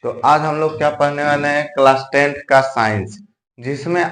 तो आज हम लोग क्या पढ़ने वाले हैं, क्लास 10th का साइंस, जिसमें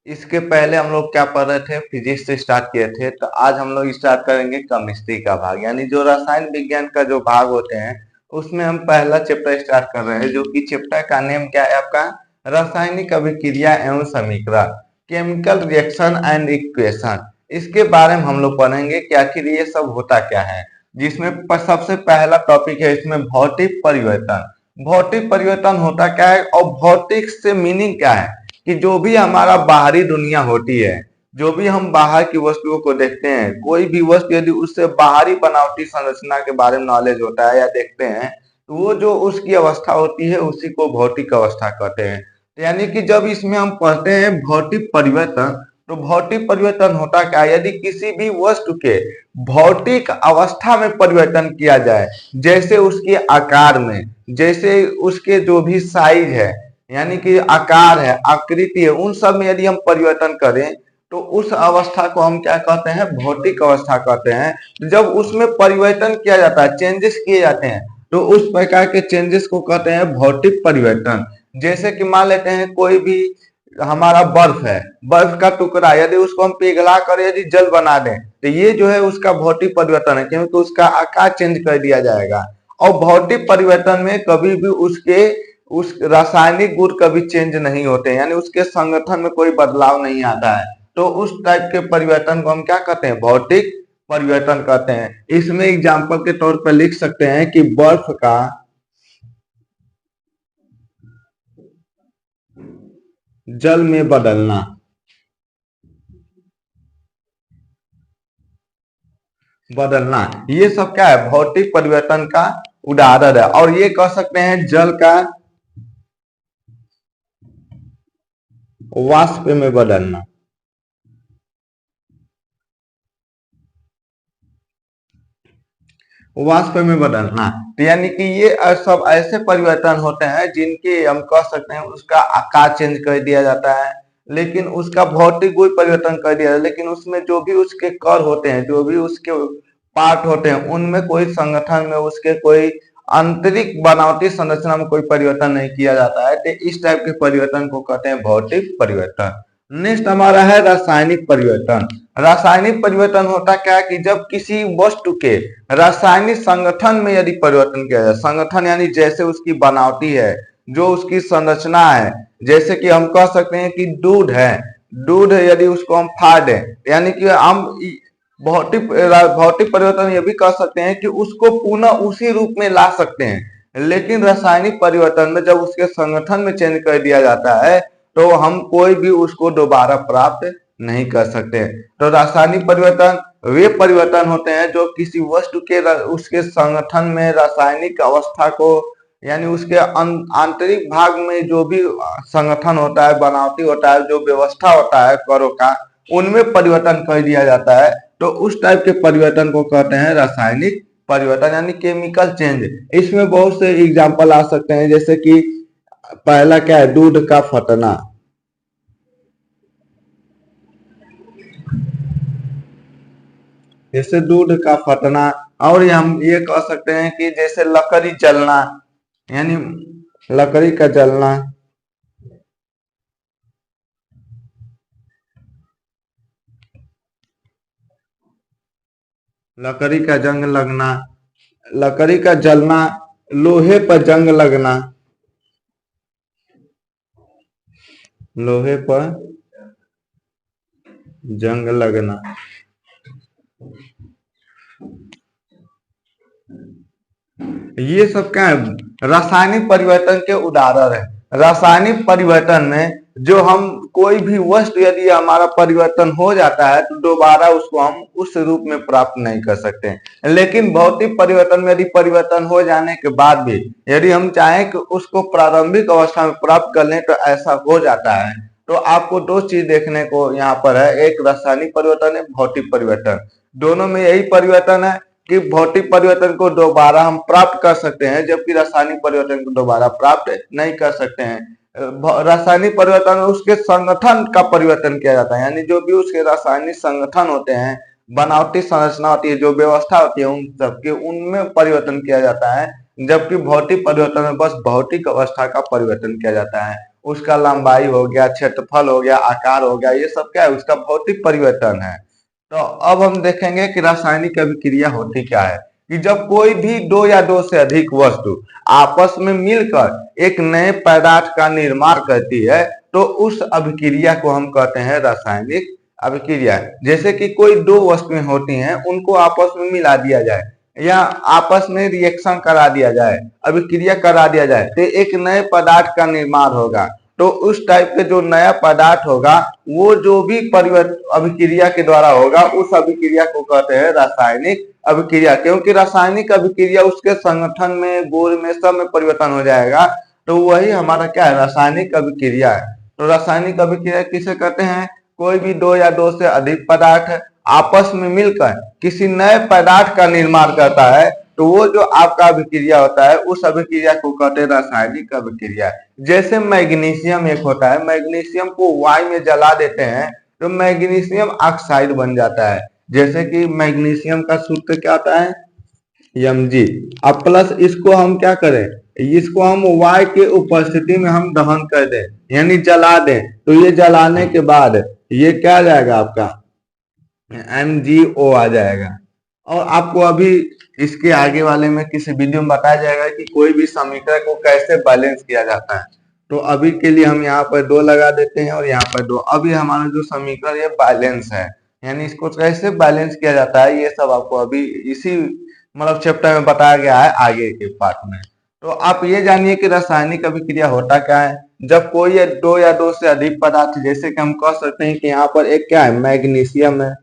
इसके पहले हम लोग क्या पढ़ रहे थे, फिजिक्स से स्टार्ट किए थे। तो आज हम लोग स्टार्ट करेंगे केमिस्ट्री का भाग, यानी जो रसायन विज्ञान का जो भाग होते हैं उसमें हम पहला चैप्टर स्टार्ट कर रहे हैं, जो कि चैप्टर का नेम क्या है आपका, रासायनिक अभिक्रिया एवं समीकरण, केमिकल रिएक्शन एंड इक्वेशन। इसके बारे में हम लोग पढ़ेंगे कि आखिर ये सब होता क्या है। जिसमें सबसे पहला टॉपिक है इसमें भौतिक परिवर्तन। भौतिक परिवर्तन होता क्या है और भौतिक से मीनिंग क्या है कि जो भी हमारा बाहरी दुनिया होती है, जो भी हम बाहर की वस्तुओं को देखते हैं, कोई भी वस्तु यदि उससे बाहरी बनावटी संरचना के बारे में नॉलेज होता है या देखते हैं, तो वो जो उसकी अवस्था होती है उसी को भौतिक अवस्था कहते हैं। तो यानी कि जब इसमें हम पढ़ते हैं भौतिक परिवर्तन, तो भौतिक परिवर्तन होता क्या है, यदि किसी भी वस्तु के भौतिक अवस्था में परिवर्तन किया जाए, जैसे उसके आकार में, जैसे उसके जो भी साइज है, यानी कि आकार है, आकृति है, उन सब में यदि हम परिवर्तन करें तो उस अवस्था को हम क्या कहते हैं, भौतिक अवस्था कहते हैं। जब उसमें परिवर्तन किया जाता है, चेंजेस किए जाते हैं, तो उस प्रकार के चेंजेस को कहते हैं भौतिक परिवर्तन। जैसे कि मान लेते हैं कोई भी हमारा बर्फ है, बर्फ का टुकड़ा यदि उसको हम पिघला कर यदि जल बना दें, तो ये जो है उसका भौतिक परिवर्तन है, क्योंकि उसका आकार चेंज कर दिया जाएगा। और भौतिक परिवर्तन में कभी भी उसके उस रासायनिक गुण कभी चेंज नहीं होते, यानी उसके संगठन में कोई बदलाव नहीं आता है। तो उस टाइप के परिवर्तन को हम क्या कहते हैं, भौतिक परिवर्तन कहते हैं। इसमें एग्जाम्पल के तौर पर लिख सकते हैं कि बर्फ का जल में बदलना, ये सब क्या है, भौतिक परिवर्तन का उदाहरण है। और ये कह सकते हैं जल का वाष्प में बदलना, वाष्प में बदलना। तो यानी कि ये सब ऐसे परिवर्तन होते हैं जिनके हम कह सकते हैं उसका आकार चेंज कर दिया जाता है, लेकिन उसका भौतिक गुण परिवर्तन कर दिया जाता है, लेकिन उसमें जो भी उसके कर होते हैं, जो भी उसके पार्ट होते हैं, उनमें कोई संगठन में उसके कोई आंतरिक बनावटी संरचना में कोई परिवर्तन नहीं किया जाता है। तो इस टाइप के परिवर्तन को कहते हैं भौतिक परिवर्तन। नेक्स्ट हमारा है रासायनिक परिवर्तन। रासायनिक परिवर्तन होता क्या है कि जब किसी वस्तु के रासायनिक संगठन में यदि परिवर्तन किया जाए, संगठन यानी जैसे उसकी बनावटी है, जो उसकी संरचना है, जैसे कि हम कह सकते हैं कि दूध है, दूध यदि उसको हम फाड़ दें, यानी कि हम भौतिक भौतिक परिवर्तन ये भी कह सकते हैं कि उसको पुनः उसी रूप में ला सकते हैं। लेकिन रासायनिक परिवर्तन में जब उसके संगठन में चेंज कर दिया जाता है तो हम कोई भी उसको दोबारा प्राप्त नहीं कर सकते। तो रासायनिक परिवर्तन वे परिवर्तन होते हैं जो किसी वस्तु के उसके संगठन में रासायनिक अवस्था को, यानी उसके आंतरिक भाग में जो भी संगठन होता है, बनावटी होता है, जो व्यवस्था होता है करों का, उनमें परिवर्तन कर दिया जाता है। तो उस टाइप के परिवर्तन को कहते हैं रासायनिक परिवर्तन, यानी केमिकल चेंज। इसमें बहुत से एग्जाम्पल आ सकते हैं, जैसे कि पहला क्या है, दूध का फटना, जैसे दूध का फटना। और हम ये कह सकते हैं कि जैसे लकड़ी जलना, यानी लकड़ी का जलना, लकड़ी का जंग लगना, लकड़ी का जलना, लोहे पर जंग लगना, लोहे पर जंग लगना। ये सब क्या है, रासायनिक परिवर्तन के उदाहरण है। रासायनिक परिवर्तन में जो हम कोई भी वस्तु यदि हमारा परिवर्तन हो जाता है तो दोबारा उसको हम उस रूप में प्राप्त नहीं कर सकते। लेकिन भौतिक परिवर्तन में यदि परिवर्तन हो जाने के बाद भी यदि हम चाहें कि उसको प्रारंभिक अवस्था में प्राप्त कर लें तो ऐसा हो जाता है। तो आपको दो चीज देखने को यहाँ पर है, एक रासायनिक परिवर्तन है, भौतिक परिवर्तन। दोनों में यही परिवर्तन है कि भौतिक परिवर्तन को दोबारा हम प्राप्त कर सकते हैं, जबकि रासायनिक परिवर्तन को दोबारा प्राप्त नहीं कर सकते हैं। रासायनिक परिवर्तन में उसके संगठन का परिवर्तन किया जाता है, यानी जो भी उसके रासायनिक संगठन होते हैं, बनावटी संरचना होती है, जो व्यवस्था होती है, उन सबके उनमें परिवर्तन किया जाता है। जबकि भौतिक परिवर्तन में बस भौतिक अवस्था का परिवर्तन किया जाता है। उसका लंबाई हो गया, क्षेत्रफल हो गया, आकार हो गया, ये सब क्या है, उसका भौतिक परिवर्तन है। तो अब हम देखेंगे कि रासायनिक अभिक्रिया होती क्या है, कि जब कोई भी दो या दो से अधिक वस्तु आपस में मिलकर एक नए पदार्थ का निर्माण करती है तो उस अभिक्रिया को हम कहते हैं रासायनिक अभिक्रिया। जैसे कि कोई दो वस्तुएं होती हैं, उनको आपस में मिला दिया जाए या आपस में रिएक्शन करा दिया जाए, अभिक्रिया करा दिया जाए, तो एक नए पदार्थ का निर्माण होगा। तो उस टाइप के जो नया पदार्थ होगा, वो जो भी परिवर्तन अभिक्रिया के द्वारा होगा, उस अभिक्रिया को कहते हैं रासायनिक अभिक्रिया। क्योंकि रासायनिक अभिक्रिया उसके संगठन में, गुण में, सब में परिवर्तन हो जाएगा, तो वही हमारा क्या है, रासायनिक अभिक्रिया है। तो रासायनिक अभिक्रिया किसे कहते हैं, कोई भी दो या दो से अधिक पदार्थ आपस में मिलकर किसी नए पदार्थ का निर्माण करता है, तो वो जो आपका अभिक्रिया होता है, उस अभिक्रिया को कहते हैं रासायनिक अभिक्रिया। जैसे मैग्नीशियम एक होता है, मैग्नीशियम को वायु में जला देते हैं तो मैग्नीशियम ऑक्साइड बन जाता है। जैसे कि मैग्नीशियम का सूत्र क्या आता है, Mg। अब प्लस इसको हम क्या करें, इसको हम वायु के उपस्थिति में हम दहन कर दें, यानी जला दें, तो ये जलाने के बाद ये क्या आ जाएगा, आपका MgO आ जाएगा। और आपको अभी इसके आगे वाले में किसी वीडियो में बताया जाएगा कि कोई भी समीकरण को कैसे बैलेंस किया जाता है। तो अभी के लिए हम यहाँ पर 2 लगा देते हैं और यहाँ पर 2। अभी हमारा जो समीकरण ये बैलेंस है, यानी इसको कैसे बैलेंस किया जाता है, ये सब आपको अभी इसी मतलब चैप्टर में बताया गया है आगे के पार्ट में। तो आप ये जानिए कि रासायनिक अभिक्रिया होता क्या है। जब कोई दो या दो से अधिक पदार्थ, जैसे कि हम कह सकते हैं कि यहाँ पर एक क्या है, मैग्नीशियम है,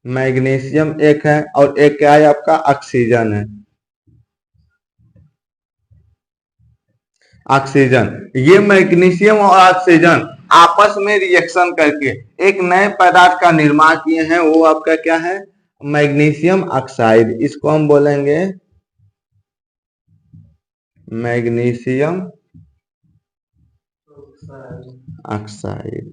मैग्नीशियम एक है, और एक क्या है आपका, ऑक्सीजन है, ऑक्सीजन। ये मैग्नीशियम और ऑक्सीजन आपस में रिएक्शन करके एक नए पदार्थ का निर्माण किए हैं, वो आपका क्या है, मैग्नीशियम ऑक्साइड। इसको हम बोलेंगे मैग्नीशियम ऑक्साइड,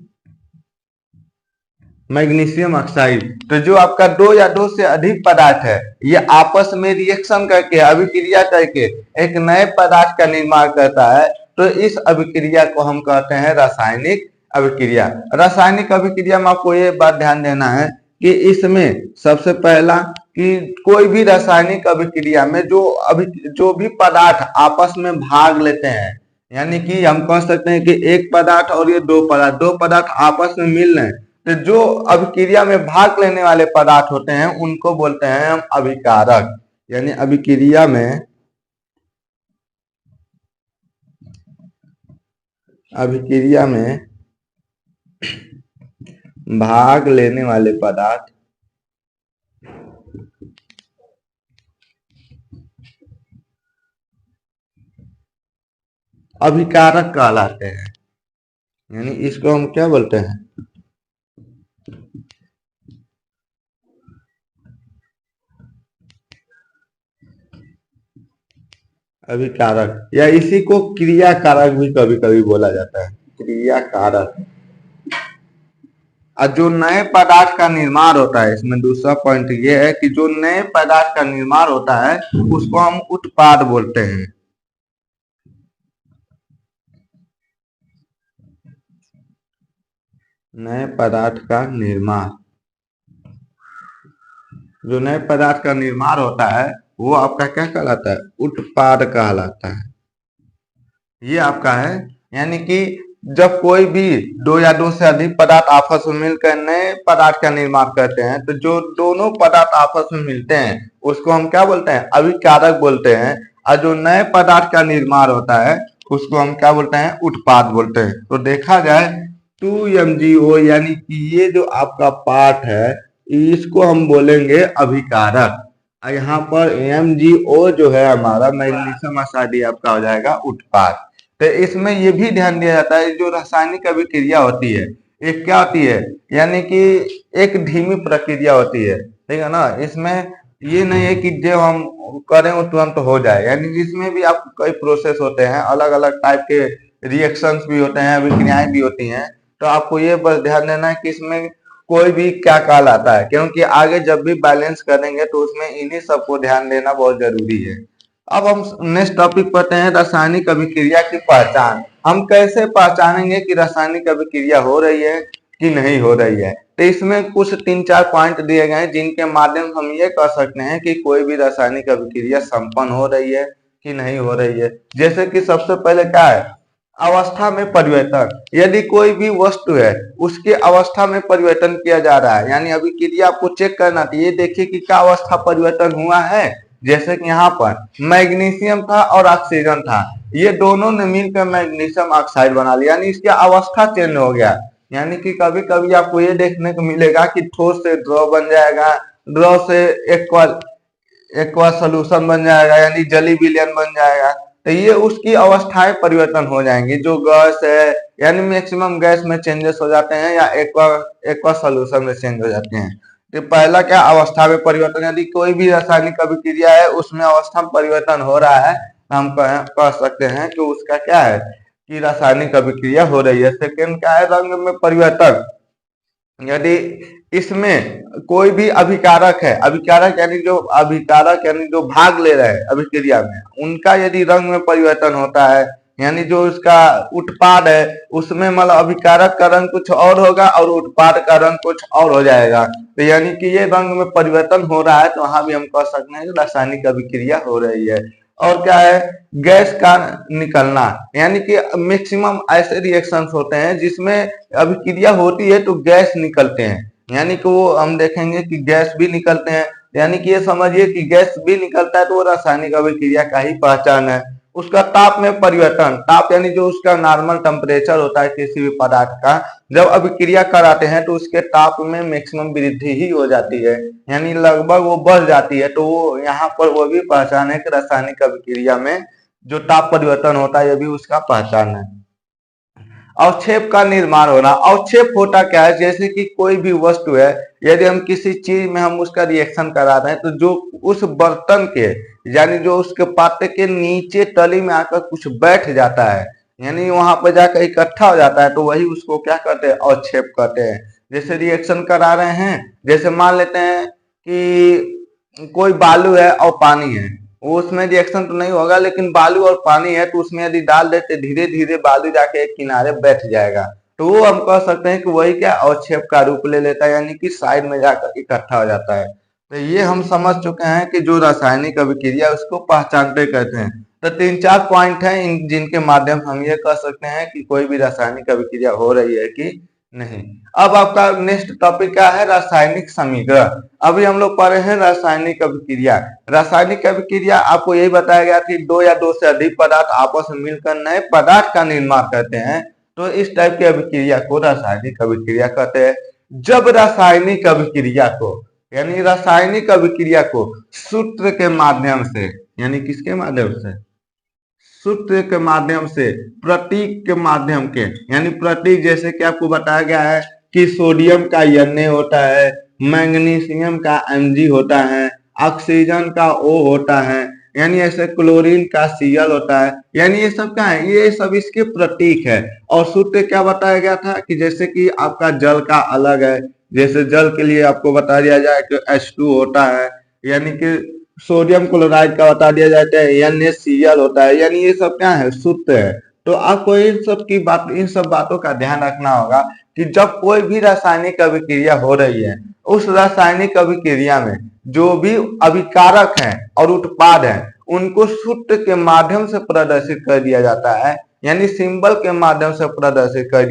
मैग्नीशियम ऑक्साइड। तो जो आपका दो या दो से अधिक पदार्थ है, ये आपस में रिएक्शन करके, अभिक्रिया करके एक नए पदार्थ का निर्माण करता है, तो इस अभिक्रिया को हम कहते हैं रासायनिक अभिक्रिया। रासायनिक अभिक्रिया में आपको ये बात ध्यान देना है कि इसमें सबसे पहला कि कोई भी रासायनिक अभिक्रिया में जो भी पदार्थ आपस में भाग लेते हैं, यानी कि हम कह सकते हैं कि एक पदार्थ और ये दो पदार्थ आपस में मिल रहे हैं, तो जो अभिक्रिया में भाग लेने वाले पदार्थ होते हैं उनको बोलते हैं हम अभिकारक। यानी अभिक्रिया में भाग लेने वाले पदार्थ अभिकारक कहलाते हैं। यानी इसको हम क्या बोलते हैं, अभिकारक, या इसी को क्रियाकारक भी कभी कभी बोला जाता है, क्रियाकारक। और जो नए पदार्थ का निर्माण होता है, इसमें दूसरा पॉइंट ये है कि जो नए पदार्थ का निर्माण होता है उसको हम उत्पाद बोलते हैं। नए पदार्थ का निर्माण, जो नए पदार्थ का निर्माण होता है वो आपका क्या कहलाता है, उत्पाद कहलाता है। ये आपका है, यानी कि जब कोई भी दो या दो से अधिक पदार्थ आपस में मिलकर नए पदार्थ का निर्माण करते हैं, तो जो दोनों पदार्थ आपस में मिलते हैं उसको हम क्या बोलते हैं, अभिकारक बोलते हैं। और जो नए पदार्थ का निर्माण होता है उसको हम क्या बोलते हैं, उत्पाद बोलते हैं। तो देखा जाए 2MgO, यानी कि ये जो आपका पार्ट है इसको हम बोलेंगे अभिकारक। यहाँ पर MgO जो है हमारा मैग्नीशियम ऑक्साइड, आपका हो जाएगा उत्पाद। तो इसमें ये भी ध्यान दिया जाता है, जो रासायनिक अभिक्रिया होती है एक क्या होती है, यानी कि एक धीमी प्रक्रिया होती है, ठीक है ना। इसमें ये नहीं है कि जो हम करें वो तुरंत हो जाए, यानी इसमें भी आप कई प्रोसेस होते हैं, अलग अलग टाइप के रिएक्शंस भी होते हैं, अभिक्रियाएं भी होती हैं। तो आपको ये बस ध्यान देना है कि इसमें कोई भी क्या कहलाता है, क्योंकि आगे जब भी बैलेंस करेंगे तो उसमें इन्हीं सबको ध्यान देना बहुत जरूरी है। अब हम नेक्स्ट टॉपिक पढ़ते हैं, रासायनिक अभिक्रिया की पहचान। हम कैसे पहचानेंगे कि रासायनिक अभिक्रिया हो रही है कि नहीं हो रही है। तो इसमें कुछ 3-4 पॉइंट दिए गए हैं जिनके माध्यम से हम ये कह सकते हैं कि कोई भी रासायनिक अभिक्रिया संपन्न हो रही है कि नहीं हो रही है। जैसे कि सबसे पहले क्या है, अवस्था में परिवर्तन। यदि कोई भी वस्तु है उसके अवस्था में परिवर्तन किया जा रहा है, यानी अभिक्रिया आपको चेक करना चाहिए, देखिए कि क्या अवस्था परिवर्तन हुआ है। जैसे कि यहाँ पर मैग्नीशियम था और ऑक्सीजन था, ये दोनों ने मिलकर मैग्नीशियम ऑक्साइड बना लिया, यानी इसकी अवस्था चेंज हो गया। यानी कि कभी कभी आपको ये देखने को मिलेगा कि ठोस से द्रव बन जाएगा, द्रव से एक्वा सोल्यूशन बन जाएगा, यानी जली विलयन बन जाएगा। तो ये उसकी अवस्थाएं परिवर्तन हो जाएंगी। जो गैस है, यानी मैक्सिमम गैस में चेंजेस हो जाते हैं या एक्वा सोल्यूशन में चेंज हो जाते हैं। तो पहला क्या, अवस्था में परिवर्तन। यदि कोई भी रासायनिक अभिक्रिया है उसमें अवस्था में परिवर्तन हो रहा है, हम कह सकते हैं कि उसका क्या है कि रासायनिक अभिक्रिया हो रही है। सेकेंड क्या है, रंग में परिवर्तन। यदि इसमें कोई भी अभिकारक है, अभिकारक यानी जो भाग ले रहे हैं अभिक्रिया में, उनका यदि रंग में परिवर्तन होता है, यानी जो उसका उत्पाद है उसमें मतलब अभिकारक का रंग कुछ और होगा और उत्पाद का रंग कुछ और हो जाएगा, तो यानी कि ये रंग में परिवर्तन हो रहा है, तो वहां भी हम कह सकते हैं कि रासायनिक अभिक्रिया हो रही है। और क्या है, गैस का निकलना, यानी कि मैक्सिमम ऐसे रिएक्शंस होते हैं जिसमें अभिक्रिया होती है तो गैस निकलते हैं, यानी कि वो हम देखेंगे कि गैस भी निकलते हैं, यानी कि ये समझिए कि गैस भी निकलता है तो वो रासायनिक अभिक्रिया का ही पहचान है। उसका ताप में परिवर्तन, ताप यानी जो उसका नॉर्मल टेम्परेचर होता है किसी भी पदार्थ का, जब अभिक्रिया कराते हैं तो उसके ताप में मैक्सिमम वृद्धि ही हो जाती है, यानी लगभग वो बढ़ जाती है। तो वो यहाँ पर वो भी पहचान है कि रासायनिक अभिक्रिया में जो ताप परिवर्तन होता है, ये भी उसका पहचान है। अवक्षेप का निर्माण होना, अवक्षेप होता क्या है, जैसे कि कोई भी वस्तु है, यदि हम किसी चीज में हम उसका रिएक्शन करा रहे हैं तो जो उस बर्तन के, यानी जो उसके पात्र के नीचे तली में आकर कुछ बैठ जाता है, यानी वहां पर जाकर इकट्ठा हो जाता है, तो वही उसको क्या कहते हैं, अवक्षेप कहते हैं। जैसे रिएक्शन करा रहे हैं, जैसे मान लेते हैं कि कोई बालू है और पानी है, वो उसमें रिएक्शन तो नहीं होगा, लेकिन बालू और पानी है तो उसमें यदि डाल देते धीरे धीरे बालू जाके एक किनारे बैठ जाएगा, तो वो हम कह सकते हैं कि वही क्या अवक्षेप का रूप ले लेता है, यानी कि साइड में जाकर इकट्ठा हो जाता है। तो ये हम समझ चुके हैं कि जो रासायनिक अभिक्रिया उसको पहचानते कहते हैं। तो 3-4 पॉइंट हैं जिनके माध्यम हम ये कह सकते हैं कि कोई भी रासायनिक अभिक्रिया हो रही है कि नहीं। अब आपका नेक्स्ट टॉपिक क्या है, रासायनिक समीकरण। अभी हम लोग पढ़े हैं रासायनिक अभिक्रिया। रासायनिक अभिक्रिया आपको यही बताया गया कि दो या दो से अधिक पदार्थ आपस में मिलकर नए पदार्थ का निर्माण करते हैं, तो इस टाइप की अभिक्रिया को रासायनिक अभिक्रिया कहते हैं। जब रासायनिक अभिक्रिया को, यानी रासायनिक अभिक्रिया को सूत्र के माध्यम से, यानी किसके माध्यम से, सूत्र के माध्यम से, प्रतीक के माध्यम के, यानी प्रतीक जैसे कि आपको बताया गया है कि सोडियम का Na होता है, मैग्नीशियम का Mg होता है, ऑक्सीजन का O होता है, यानी ऐसे क्लोरीन का Cl होता है, यानी ये सब क्या है, ये सब इसके प्रतीक है। और सूत्र क्या बताया गया था कि जैसे कि आपका जल का अलग है, जैसे जल के लिए आपको बता दिया जाए कि H2 होता है, यानी कि सोडियम क्लोराइड का बता दिया जाता है NaCl होता है, यानी ये सब क्या है, सूत्र है। तो आपको इन सब बातों का ध्यान रखना होगा कि जब कोई भी रासायनिक अभिक्रिया हो रही है, उस रासायनिक अभिक्रिया में जो भी अभिकारक हैं और उत्पाद हैं, उनको सूत्र के माध्यम से प्रदर्शित कर दिया जाता है, यानी सिंबल के माध्यम से प्रदर्शित कर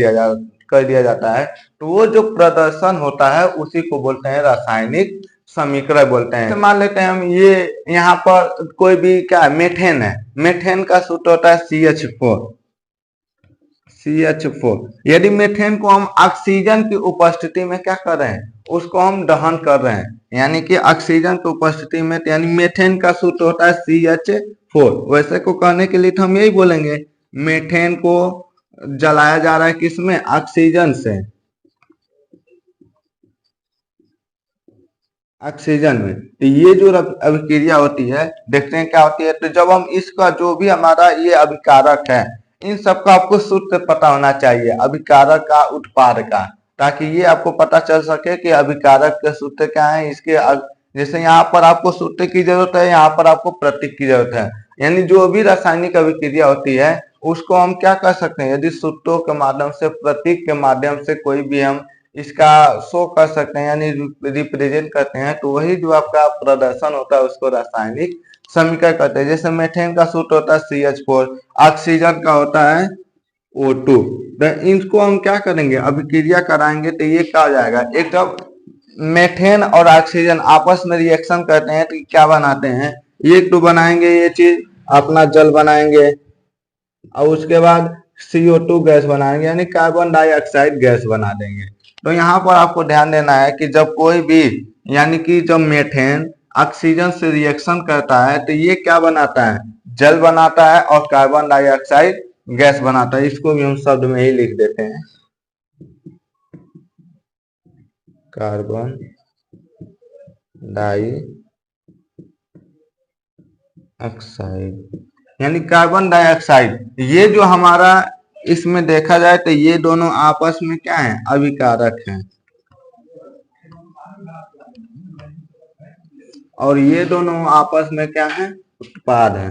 दिया जाता है। तो वो जो प्रदर्शन होता है उसी को बोलते हैं रासायनिक समीकरण बोलते हैं। मान लेते हैं हम ये यहाँ पर कोई भी क्या मेथेन है, मेथेन का सूत्र होता है CH4। यदि मेथेन को हम ऑक्सीजन की उपस्थिति में क्या कर रहे हैं, उसको हम दहन कर रहे हैं, यानी कि ऑक्सीजन की उपस्थिति में, तो यानी मेथेन का सूत्र होता है CH4। वैसे को कहने के लिए तो हम यही बोलेंगे, मेथेन को जलाया जा रहा है किसमें, ऑक्सीजन से, ऑक्सीजन में। तो ये जो अभिक्रिया होती है, देखते हैं क्या होती है। तो जब हम इसका जो भी हमारा ये अभिकारक है, इन सबका आपको सूत्र पता होना चाहिए, अभिकारक का, उत्पाद का। ताकि ये आपको पता चल सके कि अभिकारक के सूत्र क्या है। जैसे यहाँ पर आपको सूत्र की जरूरत है, यहाँ पर आपको प्रतीक की जरूरत है। यानी जो भी रासायनिक अभिक्रिया होती है उसको हम क्या कर सकते हैं, यदि सूत्रों के माध्यम से, प्रतीक के माध्यम से कोई भी हम इसका शो कर सकते हैं यानी रिप्रेजेंट करते हैं, तो वही जो आपका प्रदर्शन होता है उसको रासायनिक समीकरण कहते हैं। जैसे मेथेन का सूत्र होता है CH4, ऑक्सीजन का होता है O2। तो इनको हम क्या करेंगे, अभिक्रिया कराएंगे तो ये क्या हो जाएगा, एक जब मेथेन और ऑक्सीजन आपस में रिएक्शन करते हैं तो क्या बनाते हैं, ये तो बनाएंगे ये चीज अपना जल बनाएंगे, और उसके बाद CO2 गैस बनाएंगे यानी कार्बन डाइऑक्साइड गैस बना देंगे। तो यहाँ पर आपको ध्यान देना है कि जब कोई भी, यानी कि जब मेथेन ऑक्सीजन से रिएक्शन करता है तो ये क्या बनाता है, जल बनाता है और कार्बन डाइऑक्साइड गैस बनाता है। इसको भी हम शब्द में ही लिख देते हैं, कार्बन डाई ऑक्साइड यानी कार्बन डाइऑक्साइड। ये जो हमारा इसमें देखा जाए तो ये दोनों आपस में क्या है, अभिकारक हैं, और ये दोनों आपस में क्या है, उत्पाद है।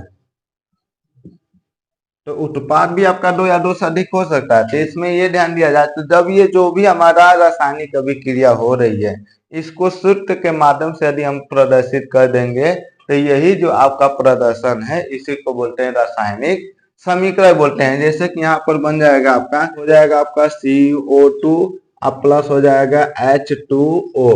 तो उत्पाद भी आपका दो या दो से अधिक हो सकता है। तो इसमें ये ध्यान दिया जाए तो जब ये जो भी हमारा रासायनिक अभिक्रिया हो रही है इसको सूत्र के माध्यम से यदि हम प्रदर्शित कर देंगे तो यही जो आपका प्रदर्शन है इसी को बोलते हैं रासायनिक समीकरण बोलते हैं। जैसे कि यहाँ पर बन जाएगा आपका, हो जाएगा आपका CO2 अब प्लस हो जाएगा H2O।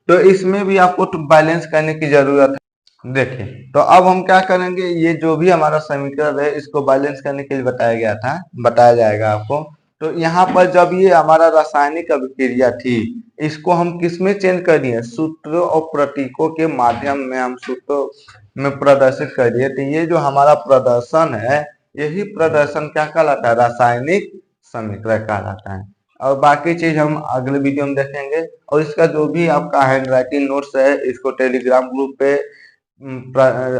तो इसमें भी आपको बैलेंस करने की जरूरत है। देखिए, तो अब हम क्या करेंगे, ये जो भी हमारा समीकरण है इसको बैलेंस करने के लिए बताया गया था, बताया जाएगा आपको। तो यहाँ पर जब ये हमारा रासायनिक अभिक्रिया थी इसको हम किस में चेंज कर दिए, सूत्रों और प्रतीकों के माध्यम में हम सूत्रों में प्रदर्शित कर दिए। तो ये जो हमारा प्रदर्शन है यही प्रदर्शन क्या कहलाता है, रासायनिक समीकरण कहलाता है। और बाकी चीज हम अगले वीडियो में देखेंगे। और इसका जो भी आपका हैंड राइटिंग नोट्स है इसको टेलीग्राम ग्रुप पे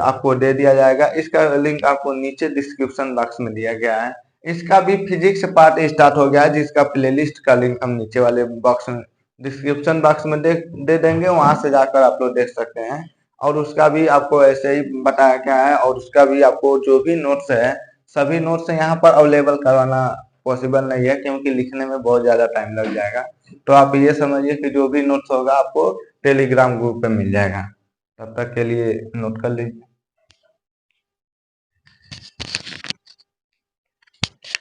आपको दे दिया जाएगा। इसका लिंक आपको नीचे डिस्क्रिप्शन बॉक्स में दिया गया है। इसका भी फिजिक्स पार्ट स्टार्ट हो गया है जिसका प्लेलिस्ट का लिंक हम नीचे वाले बॉक्स में डिस्क्रिप्शन बॉक्स में दे देंगे, वहां से जाकर आप लोग देख सकते हैं। और उसका भी आपको ऐसे ही बताया गया है, और उसका भी आपको जो भी नोट्स है सभी नोट्स यहाँ पर अवेलेबल करवाना पॉसिबल नहीं है क्योंकि लिखने में बहुत ज्यादा टाइम लग जाएगा। तो आप ये समझिए कि जो भी नोट्स होगा आपको टेलीग्राम ग्रुप पे मिल जाएगा। तब तक के लिए नोट कर लीजिए।